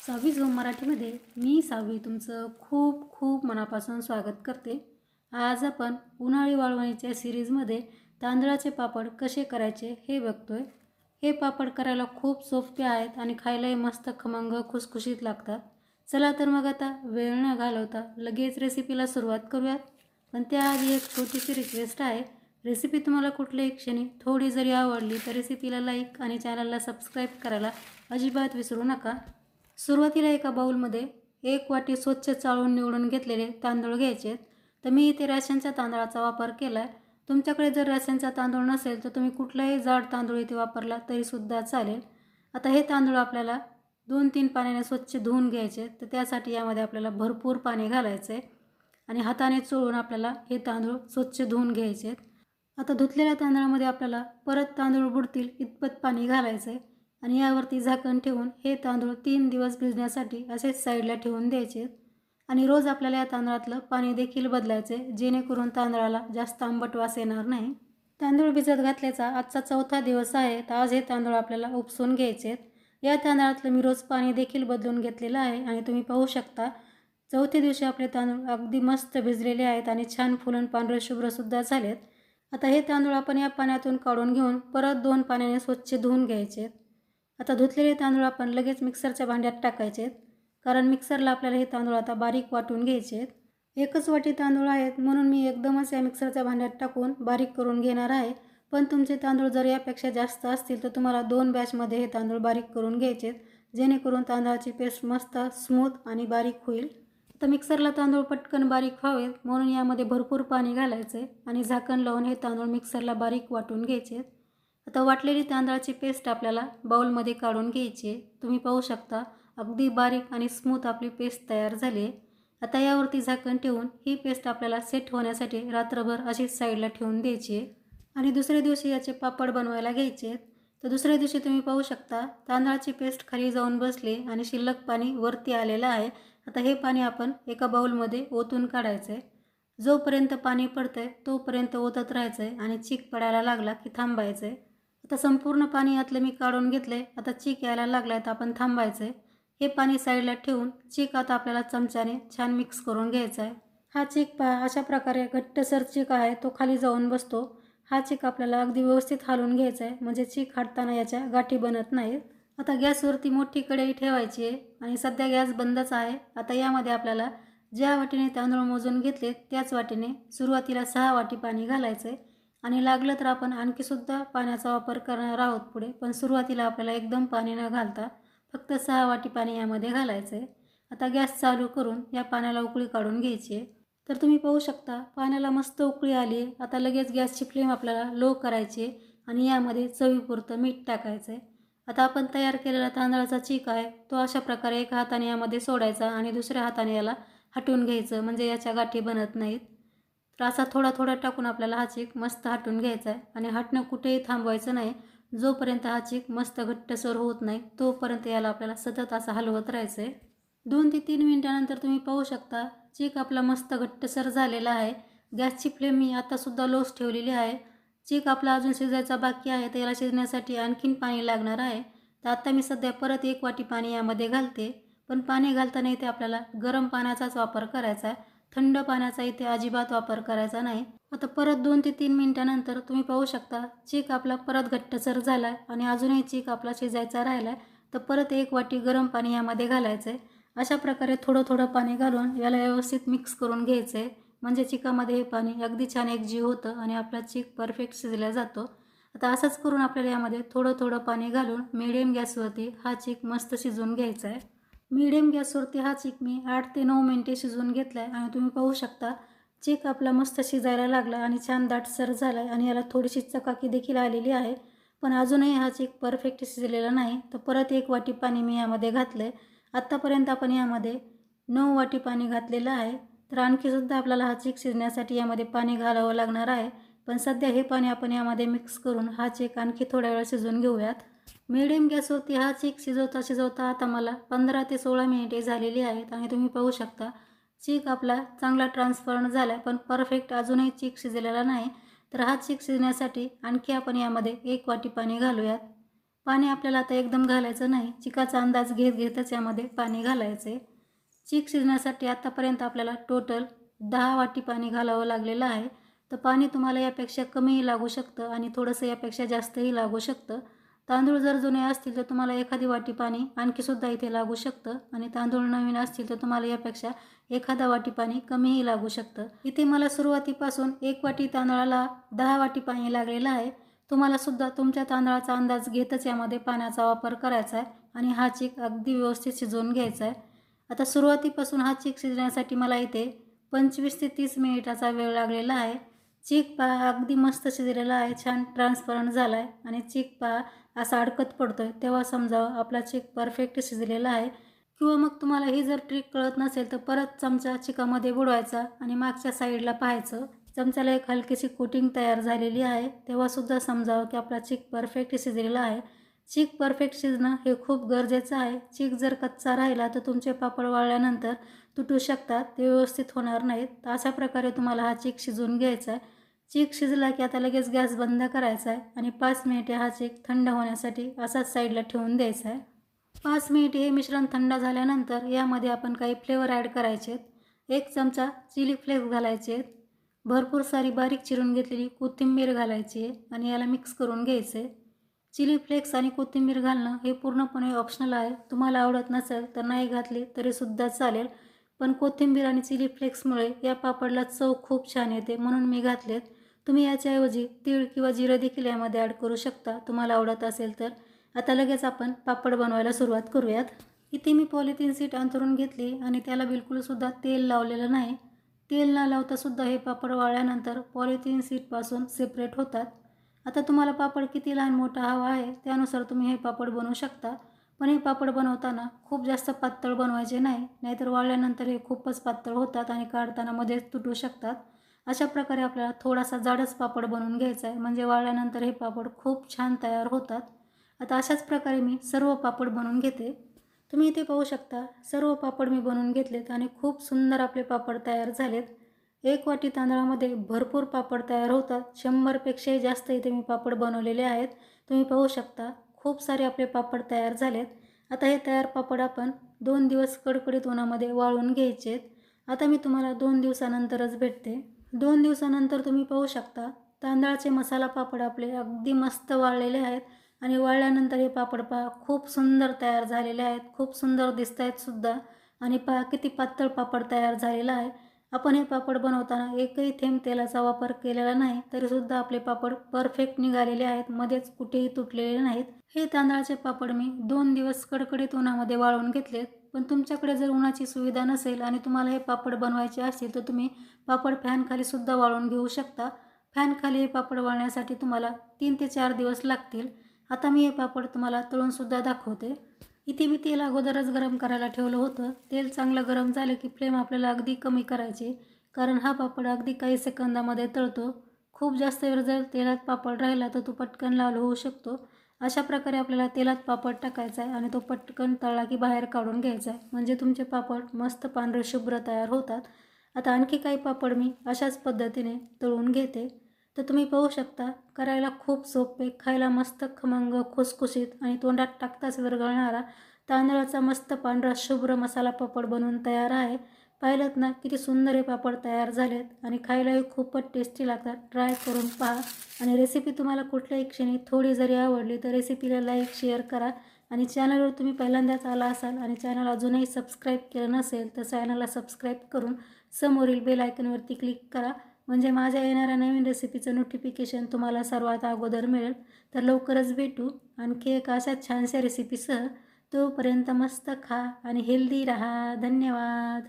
सहावी झोम मराठीमध्ये मी सावी तुमचं खूप खूप मनापासून स्वागत करते. आज आपण उन्हाळी वाळवणीच्या सिरीजमध्ये तांदळाचे पापड कसे करायचे हे बघतोय. हे पापड करायला खूप सोपे आहेत आणि खायलाही मस्त खमंग खुसखुशीत लागतात. चला तर मग आता वेळ न घालवता लगेच रेसिपीला सुरुवात करूयात. पण त्याआधी एक छोटीशी रिक्वेस्ट आहे. रेसिपी तुम्हाला कुठल्याही क्षणी थोडी जरी आवडली तर रेसिपीला लाईक आणि चॅनलला सबस्क्राईब करायला अजिबात विसरू नका. सुरुवातीला एका बाउलमध्ये 1 वाटी स्वच्छ चाळून निवडून घेतलेले तांदूळ घ्यायचे. तर मी इथे राशनच्या तांदळाचा वापर केला आहे. तुमच्याकडे जर राशनचा तांदूळ नसेल तर तुम्ही कुठलाही जाड तांदूळ इथे वापरला तरीसुद्धा चालेल. आता हे तांदूळ आपल्याला 2-3 पाण्याने स्वच्छ धुवून घ्यायचे. तर त्यासाठी यामध्ये आपल्याला भरपूर पाणी घालायचं आहे आणि हाताने चोळून आपल्याला हे तांदूळ स्वच्छ धुवून घ्यायचे. आता धुतलेल्या तांदळामध्ये आपल्याला परत तांदूळ बुडतील इतपत पाणी घालायचं आहे आणि यावरती झाकण ठेवून हे तांदूळ 3 दिवस भिजण्यासाठी असेच साईडला ठेवून द्यायचे. आणि रोज आपल्याला या तांदळातलं पाणी देखील बदलायचे जेणेकरून तांदळाला जास्त आंबट वास येणार नाही. तांदूळ भिजत घातल्याचा आजचा 4था दिवस आहे. तर आज हे तांदूळ आपल्याला उपसून घ्यायचे. या तांदळातलं मी रोज पाणी देखील बदलून घेतलेलं आहे आणि तुम्ही पाहू शकता 4थ्या दिवशी आपले तांदूळ अगदी मस्त भिजलेले आहेत आणि छान फुलून पांढरे शुभ्रसुद्धा झालेत. आता हे तांदूळ आपण या पाण्यातून काढून घेऊन परत 2 पाण्याने स्वच्छ धुवून घ्यायचे. आता धुतलेले तांदूळ आपण लगेच मिक्सरच्या भांड्यात टाकायचे कारण मिक्सरला आपल्याला हे तांदूळ आता बारीक वाटून घ्यायचे. एकच वाटी तांदूळ आहेत म्हणून मी एकदमच या मिक्सरच्या भांड्यात टाकून बारीक करून घेणार आहे. पण तुमचे तांदूळ जर यापेक्षा जास्त असतील तर तुम्हाला 2 बॅचमध्ये हे तांदूळ बारीक करून घ्यायचे जेणेकरून तांदळाची पेस्ट मस्त स्मूथ आणि बारीक होईल. आता मिक्सरला तांदूळ पटकन बारीक व्हावेत म्हणून यामध्ये भरपूर पाणी घालायचे आणि झाकण लावून हे तांदूळ मिक्सरला बारीक वाटून घ्यायचे. आता वाटलेली तांदळाची पेस्ट आपल्याला बाउलमध्ये काढून घ्यायची आहे. तुम्ही पाहू शकता अगदी बारीक आणि स्मूथ आपली पेस्ट तयार झाली आहे. आता यावरती झाकण ठेवून ही पेस्ट आपल्याला सेट होण्यासाठी रात्रभर अशीच साईडला ठेवून द्यायची आहे आणि दुसऱ्या दिवशी याचे पापड बनवायला घ्यायचे. तर दुसऱ्या दिवशी तुम्ही पाहू शकता तांदळाची पेस्ट खाली जाऊन बसली आणि शिल्लक पाणी वरती आलेलं आहे. आता हे पाणी आपण एका बाउलमध्ये ओतून काढायचं आहे. जोपर्यंत पाणी पडतं आहे तोपर्यंत ओतत राहायचं आहे आणि चीक पडायला लागला की थांबायचं आहे. आता संपूर्ण पाणी यातलं मी काढून घेतलं आहे. आता चीक यायला लागला आहे तर आपण थांबायचं आहे. हे पाणी साईडला ठेवून चीक आता आपल्याला चमच्याने छान मिक्स करून घ्यायचा आहे. हा चीक पहा अशा प्रकारे घट्टसर चीक आहे तो खाली जाऊन बसतो. हा चीक आपल्याला अगदी व्यवस्थित हलवून घ्यायचा आहे म्हणजे चीक हटताना याच्या गाठी बनत नाहीत. आता गॅसवरती मोठी कढई ठेवायची आहे आणि सध्या गॅस बंदच आहे. आता यामध्ये आपल्याला ज्या वाटीने तांदूळ मोजून घेतले त्याच वाटीने सुरुवातीला 6 वाटी पाणी घालायचं आहे आणि लागलं तर आपण आणखीसुद्धा पाण्याचा वापर करणार आहोत पुढे. पण सुरुवातीला आपल्याला एकदम पाणी न घालता फक्त 6 वाटी पाणी यामध्ये घालायचं आहे. आता गॅस चालू करून या पाण्याला उकळी काढून घ्यायची आहे. तर तुम्ही पाहू शकता पाण्याला मस्त उकळी आली आहे. आता लगेच गॅसची फ्लेम आपल्याला लो करायची आहे आणि यामध्ये चवीपुरतं मीठ टाकायचं आहे. आता आपण तयार केलेला तांदळाचा चीक आहे तो अशा प्रकारे एका हाताने यामध्ये सोडायचा आणि दुसऱ्या हाताने याला हटवून घ्यायचं म्हणजे याच्या गाठी बनत नाहीत. तर असा थोडा थोडा टाकून आपल्याला हा चीक मस्त हटवून घ्यायचा आहे आणि हटणं कुठेही थांबवायचं नाही. जोपर्यंत हा चीक मस्त घट्टसर होत नाही तोपर्यंत याला आपल्याला सतत असं हलवत राहायचं आहे. 2 ते 3 मिनिटानंतर तुम्ही पाहू शकता चीक आपला मस्त घट्टसर झालेला आहे. गॅसची फ्लेम मी आतासुद्धा लोच ठेवलेली आहे. चीक आपला अजून शिजायचा बाकी आहे तर याला शिजण्यासाठी आणखीन पाणी लागणार आहे. तर आता मी सध्या परत 1 वाटी पाणी यामध्ये घालते. पण पाणी घालताना इथे आपल्याला गरम पाण्याचाच वापर करायचा आहे. थंड पाण्याचा इथे अजिबात वापर करायचा नाही. आता परत 2 ते 3 मिनिटानंतर तुम्ही पाहू शकता चीक आपला परत घट्टसर झाला आहे आणि अजूनही चीक आपला शिजायचा राहिला आहे. तर परत 1 वाटी गरम पाणी यामध्ये घालायचं आहे. अशा प्रकारे थोडं थोडं पाणी घालून याला व्यवस्थित मिक्स करून घ्यायचं आहे म्हणजे चिकामध्ये हे पाणी अगदी छान एकजीव होतं आणि आपला चीक परफेक्ट शिजला जातो. आता असंच करून आपल्याला यामध्ये थोडं थोडं पाणी घालून मिडियम गॅसवरती हा चीक मस्त शिजवून घ्यायचा आहे. मिडियम गॅसवरती हा चीक मी 8 ते 9 मिनिटे शिजवून घेतला आहे आणि तुम्ही पाहू शकता चीक आपला मस्त शिजायला लागला आणि छान दाटसर झाला आहे आणि याला थोडीशी चकाकी देखील आलेली आहे. पण अजूनही हा चीक परफेक्ट शिजलेला नाही. तर परत 1 वाटी पाणी मी यामध्ये घातलं आहे. आत्तापर्यंत आपण यामध्ये 9 वाटी पाणी घातलेलं आहे. तर आणखीसुद्धा आपल्याला हा चीक शिजण्यासाठी यामध्ये पाणी घालावं लागणार आहे. पण सध्या हे पाणी आपण यामध्ये मिक्स करून हा चीक आणखी थोड्या वेळ शिजवून घेऊयात. मिडियम गॅसवरती हा चीक शिजवता शिजवता आता मला 15 ते 16 मिनिटे झालेली आहेत आणि तुम्ही पाहू शकता चीक आपला चांगला ट्रान्सफर झाला आहे पण परफेक्ट अजूनही चीक शिजलेला नाही. तर हा चीक शिजण्यासाठी आणखी आपण यामध्ये 1 वाटी पाणी घालूयात. पाणी आपल्याला आता एकदम घालायचं नाही, चिकाचा अंदाज घेत घेतच यामध्ये पाणी घालायचं आहे. चीक शिजण्यासाठी आतापर्यंत आपल्याला टोटल 10 वाटी पाणी घालावं लागलेलं आहे. तर पाणी तुम्हाला यापेक्षा कमीही लागू शकतं आणि थोडंसं यापेक्षा जास्तही लागू शकतं. तांदूळ जर जुने असतील तर तुम्हाला एखादी वाटी पाणी आणखीसुद्धा इथे लागू शकतं आणि तांदूळ नवीन असतील तर तुम्हाला यापेक्षा एखादा वाटी पाणी कमीही लागू शकतं. इथे मला सुरुवातीपासून 1 वाटी तांदळाला 10 वाटी पाणी लागलेलं आहे. तुम्हालासुद्धा तुमच्या तांदळाचा अंदाज घेतच यामध्ये पाण्याचा वापर करायचा आहे आणि हा चीक अगदी व्यवस्थित शिजवून घ्यायचा आहे. आता सुरुवातीपासून हा चीक शिजण्यासाठी मला इथे 25 ते 30 मिनिटाचा वेळ लागलेला आहे. चीक पहा अगदी मस्त शिजलेला आहे, छान ट्रान्सपरंट झाला आहे आणि चीक पहा असा अडकत पडतो आहे, तेव्हा समजावं आपला चीक परफेक्ट शिजलेला आहे. किंवा मग तुम्हाला ही जर ट्रिक कळत नसेल तर परत चमचा चिकामध्ये बुडवायचा आणि मागच्या साईडला पाहायचं. चमच्याला एक हलकीशी कोटिंग तयार झालेली आहे, तेव्हासुद्धा समजावं की आपला चीक परफेक्ट शिजलेला आहे. चीक परफेक्ट शिजणं हे खूप गरजेचं आहे. चीक जर कच्चा राहिला तर तुमचे पापड वाळल्यानंतर तुटू शकतात, ते व्यवस्थित होणार नाहीत. तर अशा प्रकारे तुम्हाला हा चीक शिजवून घ्यायचा आहे. चीक शिजला की आता लगेच गॅस बंद करायचा आहे आणि 5 मिनिटे हा चीक थंड होण्यासाठी असाच साईडला ठेवून द्यायचा आहे. 5 मिनिटे हे मिश्रण थंड झाल्यानंतर यामध्ये आपण काही फ्लेवर ॲड करायचे आहेत. 1 चमचा चिली फ्लेक्स घालायचे आहेत. भरपूर सारी बारीक चिरून घेतलेली कोथिंबीर घालायची आहे आणि याला मिक्स करून घ्यायचं आहे. चिली फ्लेक्स आणि कोथिंबीर घालणं हे पूर्णपणे ऑप्शनल आहे. तुम्हाला आवडत नसेल तर नाही घातली तरीसुद्धा चालेल. पण कोथिंबीर आणि चिली फ्लेक्समुळे या पापडला चव खूप छान येते, म्हणून मी घातलेत. तुम्ही याच्याऐवजी तीळ किंवा जिरं देखील यामध्ये ॲड करू शकता, तुम्हाला आवडत असेल तर. आता लगेच आपण पापड बनवायला सुरुवात करूयात. इथे मी पॉलिथिन शीट अंथरून घेतली आणि त्याला बिलकुलसुद्धा तेल लावलेलं नाही. तेल न लावतासुद्धा हे पापड वाळल्यानंतर पॉलिथिन शीटपासून सेपरेट होतात. आता तुम्हाला पापड किती लहान मोठा हवा आहे त्यानुसार तुम्ही हे पापड बनवू शकता. पण हे पापड बनवताना खूप जास्त पातळ बनवायचे नाही, नाहीतर वाळल्यानंतर हे खूपच पातळ होतात आणि काढताना मध्येच तुटू शकतात. अशा प्रकारे आपल्याला थोडासा जाडच पापड बनवून घ्यायचा आहे, म्हणजे वाळल्यानंतर हे पापड खूप छान तयार होतात. आता अशाच प्रकारे मी सर्व पापड बनवून घेते. तुम्ही इथे पाहू शकता सर्व पापड मी बनवून घेतलेत आणि खूप सुंदर आपले पापड तयार झालेत. 1 वाटी तांदळामध्ये भरपूर पापड तयार होतात. 100पेक्षाही जास्त इथे मी पापड बनवलेले आहेत. तुम्ही पाहू शकता खूप सारे आपले पापड तयार झालेत. आता हे तयार पापड आपण 2 दिवस कडकडीत उन्हामध्ये वाळवून घ्यायचे आहेत. आता मी तुम्हाला 2 दिवसानंतरच भेटते. 2 दिवसानंतर तुम्ही पाहू शकता तांदळाचे मसाला पापड आपले अगदी मस्त वाळलेले आहेत आणि वाळल्यानंतर हे पापड पहा खूप सुंदर तयार झालेले आहेत, खूप सुंदर दिसत आहेत सुद्धा. आणि पहा किती पातळ पापड तयार झालेला आहे. आपण हे पापड बनवताना एकही थेंब तेलाचा वापर केलेला नाही, तरीसुद्धा आपले पापड परफेक्ट निघालेले आहेत, मध्येच कुठेही तुटलेले नाहीत. हे तांदळाचे पापड मी 2 दिवस कडकडीत उन्हामध्ये वाळवून घेतलेत. पण तुमच्याकडे जर उन्हाची सुविधा नसेल आणि तुम्हाला हे पापड बनवायचे असतील तर तुम्ही पापड फॅनखालीसुद्धा वाळवून घेऊ शकता. फॅनखाली हे पापड वाळण्यासाठी तुम्हाला 3 ते 4 दिवस लागतील. आता मी हे पापड तुम्हाला तळूनसुद्धा दाखवते. इथे मी तेल अगोदरच गरम करायला ठेवलं होतं. तेल चांगलं गरम झालं की फ्लेम आपल्याला अगदी कमी करायची, कारण हा पापड अगदी काही सेकंदामध्ये तळतो. खूप जास्त वेळ जर तेलात पापड राहिला तर तो पटकन लाल होऊ शकतो. अशा प्रकारे आपल्याला तेलात पापड टाकायचा आहे आणि तो पटकन तळला की बाहेर काढून घ्यायचा आहे, म्हणजे तुमचे पापड मस्त पांढरे शुभ्र तयार होतात. आता आणखी काही पापड मी अशाच पद्धतीने तळून घेते. तर तुम्ही पाहू शकता करायला खूप सोपे, खायला मस्त खमंग, खुसखुशीत आणि तोंडात टाकताच विरघळणारा तांदळाचा मस्त पांढरा शुभ्र मसाला पापड बनवून तयार आहे. पाहिलं ना किती सुंदर हे पापड तयार झालेत आणि खायलाही खूपच टेस्टी लागतात. ट्राय करून पहा आणि रेसिपी तुम्हाला कुठल्याही क्षणी थोडी जरी आवडली तर रेसिपीला लाईक शेअर करा. आणि चॅनलवर तुम्ही पहिल्यांदाच आला असाल आणि चॅनल अजूनही सबस्क्राईब केलं नसेल तर चॅनलला सबस्क्राईब करून समोरील बेल आयकॉनवरती क्लिक करा, म्हणजे माझ्या येणाऱ्या नवीन रेसिपीचं नोटिफिकेशन तुम्हाला सर्वात अगोदर मिळेल. तर लवकरच भेटू आणखी एक अशा छानशा रेसिपीसह. तोपर्यंत मस्त खा आणि हेल्दी राहा. धन्यवाद.